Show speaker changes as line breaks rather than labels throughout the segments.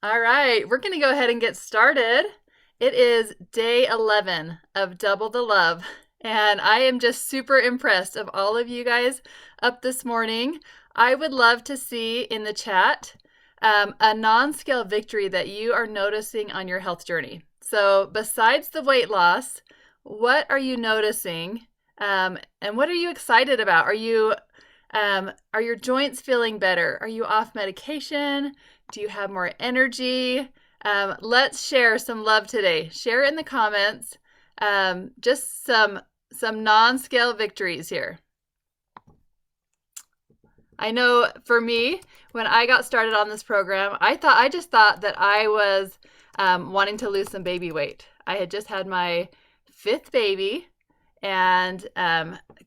All right, we're going to go ahead and get started. It is day 11 of Double the Love, and I am just super impressed of all of you guys up this morning. I would love to see in the chat a non-scale victory that you are noticing on your health journey. So besides the weight loss, what are you noticing? And what are you excited about? Are your joints feeling better? Are you off medication? Do you have more energy? Let's share some love today. Share it in the comments. Just some non-scale victories here. I know for me, when I got started on this program, I just thought that I was wanting to lose some baby weight. I had just had my fifth baby and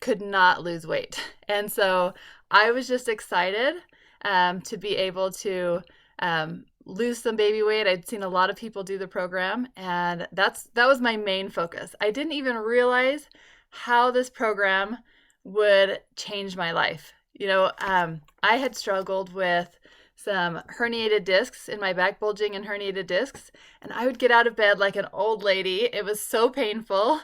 could not lose weight, and so I was just excited to be able to lose some baby weight. I'd seen a lot of people do the program, and that was my main focus. I didn't even realize how this program would change my life. I had struggled with some herniated discs in my back, bulging and herniated discs, and I would get out of bed like an old lady. It was so painful.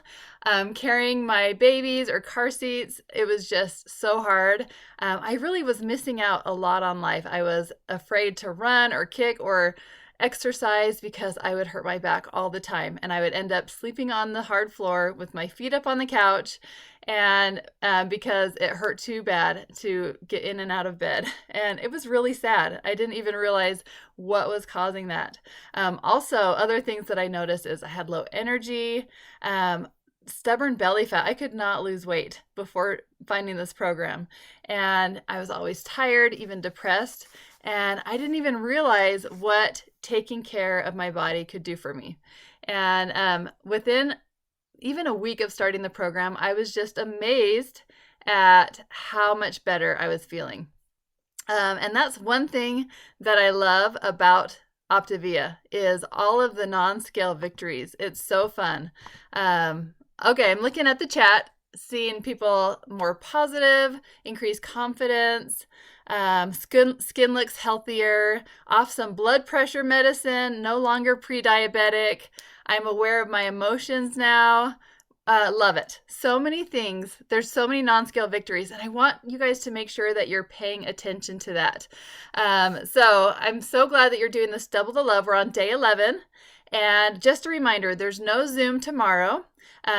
Carrying my babies or car seats, it was just so hard. I really was missing out a lot on life. I was afraid to run or kick or exercise because I would hurt my back all the time, and I would end up sleeping on the hard floor with my feet up on the couch, and because it hurt too bad to get in and out of bed. And it was really sad. I didn't even realize what was causing that. Also, other things that I noticed is I had low energy, stubborn belly fat. I could not lose weight before finding this program, and I was always tired, even depressed, and I didn't even realize what taking care of my body could do for me. And within even a week of starting the program, I was just amazed at how much better I was feeling. And that's one thing that I love about Optavia is all of the non-scale victories. It's so fun. Okay, I'm looking at the chat, seeing people more positive, increased confidence, skin looks healthier, off some blood pressure medicine, no longer pre-diabetic. I'm aware of my emotions now. Love it. So many things. There's so many non-scale victories, and I want you guys to make sure that you're paying attention to that. So I'm so glad that you're doing this Double the Love. We're on day 11. And just a reminder, there's no Zoom tomorrow.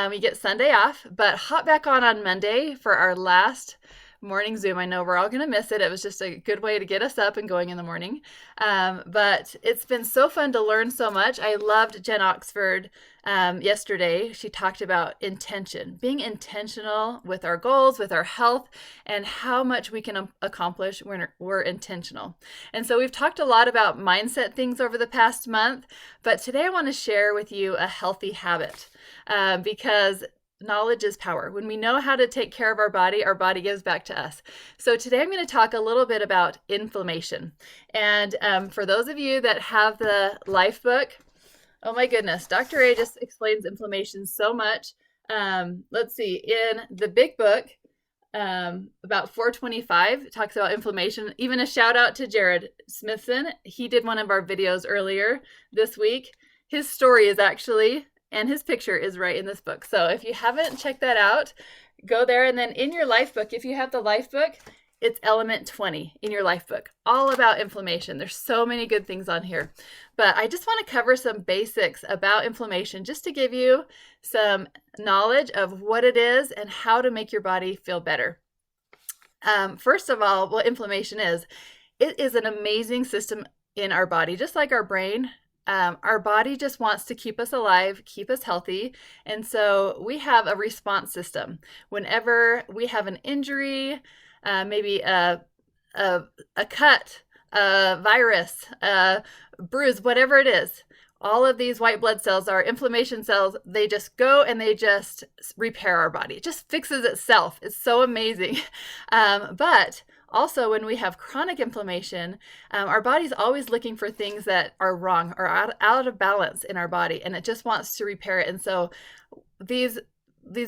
We get Sunday off, but hop back on Monday for our last morning Zoom. I know we're all going to miss it. It was just a good way to get us up and going in the morning. But it's been so fun to learn so much. I loved Jen Oxford yesterday. She talked about intention, being intentional with our goals, with our health, and how much we can accomplish when we're intentional. And so we've talked a lot about mindset things over the past month, but today I want to share with you a healthy habit because knowledge is power. When we know how to take care of our body gives back to us. So today I'm going to talk a little bit about inflammation. And for those of you that have the Life book, oh my goodness, Dr. A just explains inflammation so much. Let's see, in the big book, about 425, it talks about inflammation. Even a shout out to Jared Smithson. He did one of our videos earlier this week. His story is actually, and his picture is right in this book. So if you haven't checked that out, go there. And then in your Life book, if you have the Life book, it's element 20 in your Life book, all about inflammation. There's so many good things on here. But I just want to cover some basics about inflammation just to give you some knowledge of what it is and how to make your body feel better. First of all, what inflammation is, it is an amazing system in our body, just like our brain. Our body just wants to keep us alive, keep us healthy. And so we have a response system. Whenever we have an injury, maybe a cut, a virus, a bruise, whatever it is, all of these white blood cells are inflammation cells. They just go and they just repair our body. It just fixes itself. It's so amazing. But also, when we have chronic inflammation, our body's always looking for things that are wrong or out of balance in our body, and it just wants to repair it. And so these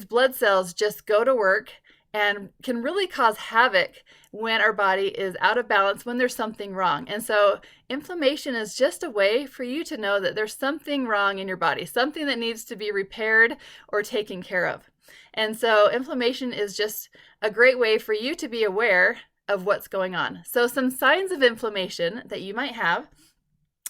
blood cells just go to work and can really cause havoc when our body is out of balance, when there's something wrong. And so inflammation is just a way for you to know that there's something wrong in your body, something that needs to be repaired or taken care of. And so inflammation is just a great way for you to be aware of what's going on. So some signs of inflammation that you might have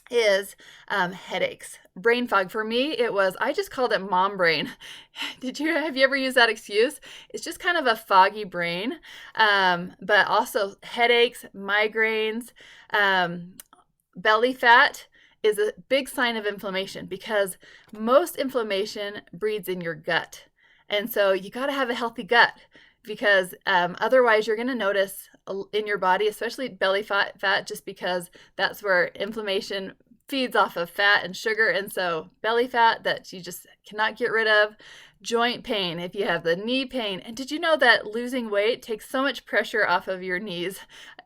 is headaches, brain fog. For me, I just called it mom brain. Have you ever used that excuse? It's just kind of a foggy brain, but also headaches, migraines, belly fat is a big sign of inflammation, because most inflammation breeds in your gut. And so you got to have a healthy gut, because otherwise you're going to notice in your body, especially belly fat, just because that's where inflammation feeds off of fat and sugar. And so belly fat that you just cannot get rid of. Joint pain, if you have the knee pain. And did you know that losing weight takes so much pressure off of your knees?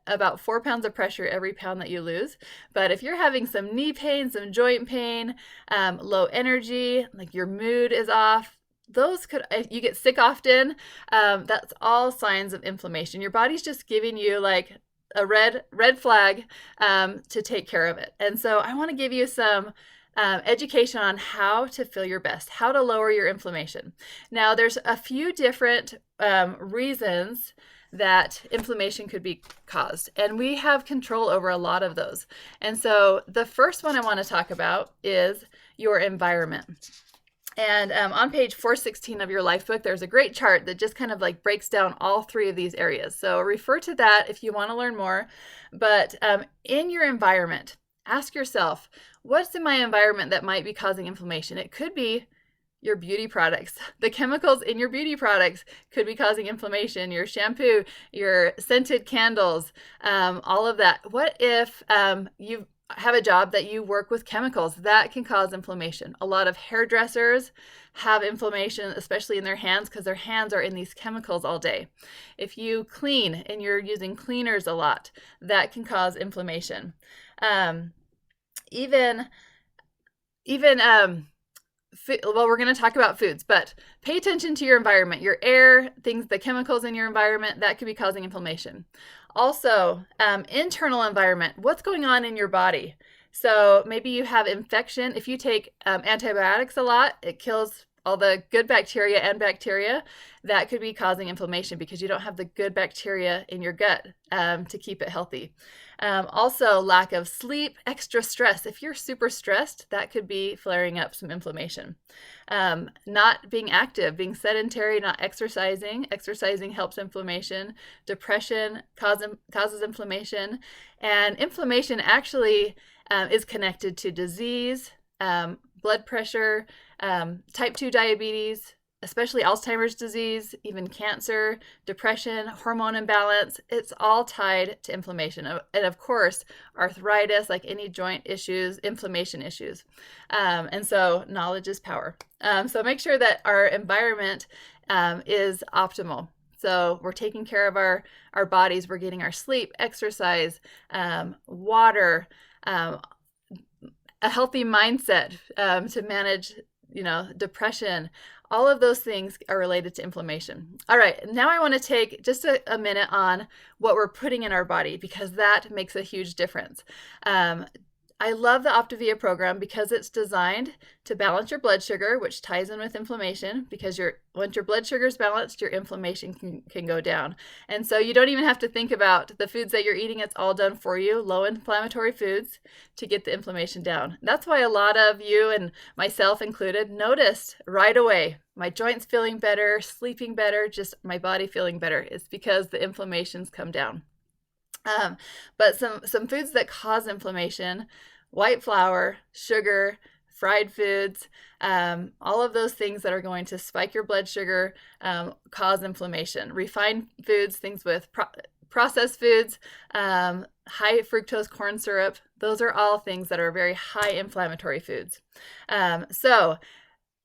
About 4 pounds of pressure every pound that you lose. But if you're having some knee pain, some joint pain, low energy, like your mood is off, if you get sick often, that's all signs of inflammation. Your body's just giving you like a red flag to take care of it. And so I want to give you some education on how to feel your best, how to lower your inflammation. Now, there's a few different reasons that inflammation could be caused, and we have control over a lot of those. And so the first one I want to talk about is your environment. And on page 416 of your life book, there's a great chart that just kind of like breaks down all 3 of these areas. So refer to that if you want to learn more. But in your environment, ask yourself, what's in my environment that might be causing inflammation? It could be your beauty products. The chemicals in your beauty products could be causing inflammation. Your shampoo, your scented candles, all of that. What if you have a job that you work with chemicals? That can cause inflammation. A lot of hairdressers have inflammation, especially in their hands, because their hands are in these chemicals all day. If you clean and you're using cleaners a lot, that can cause inflammation. Even well, we're going to talk about foods, but pay attention to your environment, your air, the chemicals in your environment, that could be causing inflammation. Also, internal environment, what's going on in your body? So maybe you have infection. If you take antibiotics a lot, it kills all the good bacteria and bacteria. That could be causing inflammation because you don't have the good bacteria in your gut to keep it healthy. Also, lack of sleep, extra stress. If you're super stressed, that could be flaring up some inflammation. Not being active, being sedentary, not exercising. Exercising helps inflammation. Depression causes inflammation. And inflammation actually is connected to disease, blood pressure, type 2 diabetes, especially Alzheimer's disease, even cancer, depression, hormone imbalance. It's all tied to inflammation. And of course, arthritis, like any joint issues, inflammation issues. And so knowledge is power. So make sure that our environment is optimal. So we're taking care of our bodies. We're getting our sleep, exercise, water, a healthy mindset to manage depression. All of those things are related to inflammation. All right, now I want to take just a minute on what we're putting in our body, because that makes a huge difference. I love the Optavia program because it's designed to balance your blood sugar, which ties in with inflammation, because once your blood sugar is balanced, your inflammation can go down. And so you don't even have to think about the foods that you're eating. It's all done for you, low inflammatory foods to get the inflammation down. That's why a lot of you, and myself included, noticed right away my joints feeling better, sleeping better, just my body feeling better. It's because the inflammation's come down. But some foods that cause inflammation: white flour, sugar, fried foods, all of those things that are going to spike your blood sugar, cause inflammation. Refined foods, things with processed foods, high fructose corn syrup, those are all things that are very high inflammatory foods. So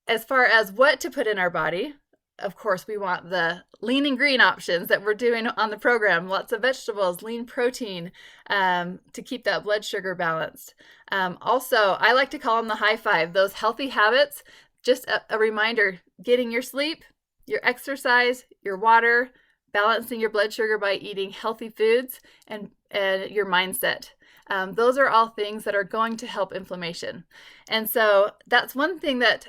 as far as what to put in our body, of course, we want the lean and green options that we're doing on the program. Lots of vegetables, lean protein, to keep that blood sugar balanced. Also, I like to call them the high five, those healthy habits. Just a reminder: getting your sleep, your exercise, your water, balancing your blood sugar by eating healthy foods, and your mindset. Those are all things that are going to help inflammation. And so that's one thing that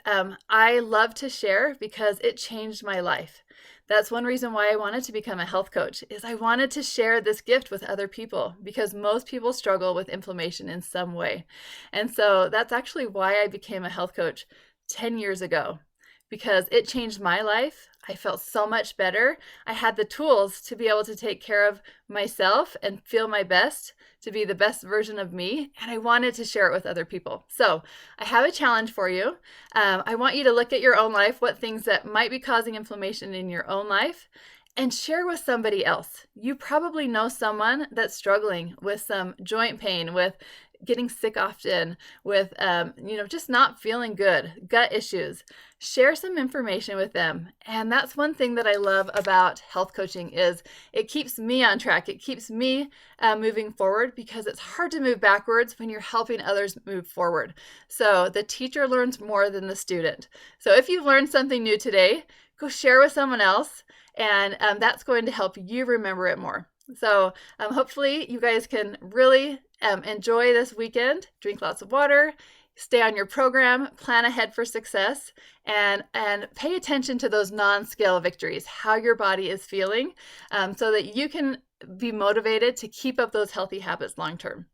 I love to share because it changed my life. That's one reason why I wanted to become a health coach, is I wanted to share this gift with other people because most people struggle with inflammation in some way. And so that's actually why I became a health coach 10 years ago, because it changed my life. I felt so much better. I had the tools to be able to take care of myself and feel my best, to be the best version of me, and I wanted to share it with other people. So I have a challenge for you. I want you to look at your own life, what things that might be causing inflammation in your own life, and share with somebody else. You probably know someone that's struggling with some joint pain, with getting sick often, with just not feeling good, gut issues. Share some information with them. And that's one thing that I love about health coaching, is it keeps me on track. It keeps me moving forward, because it's hard to move backwards when you're helping others move forward. So the teacher learns more than the student. So if you've learned something new today, go share with someone else, and that's going to help you remember it more. So hopefully you guys can really enjoy this weekend, drink lots of water, stay on your program, plan ahead for success, and pay attention to those non-scale victories, how your body is feeling, so that you can be motivated to keep up those healthy habits long term.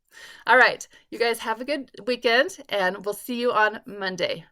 All right, you guys have a good weekend, and we'll see you on Monday.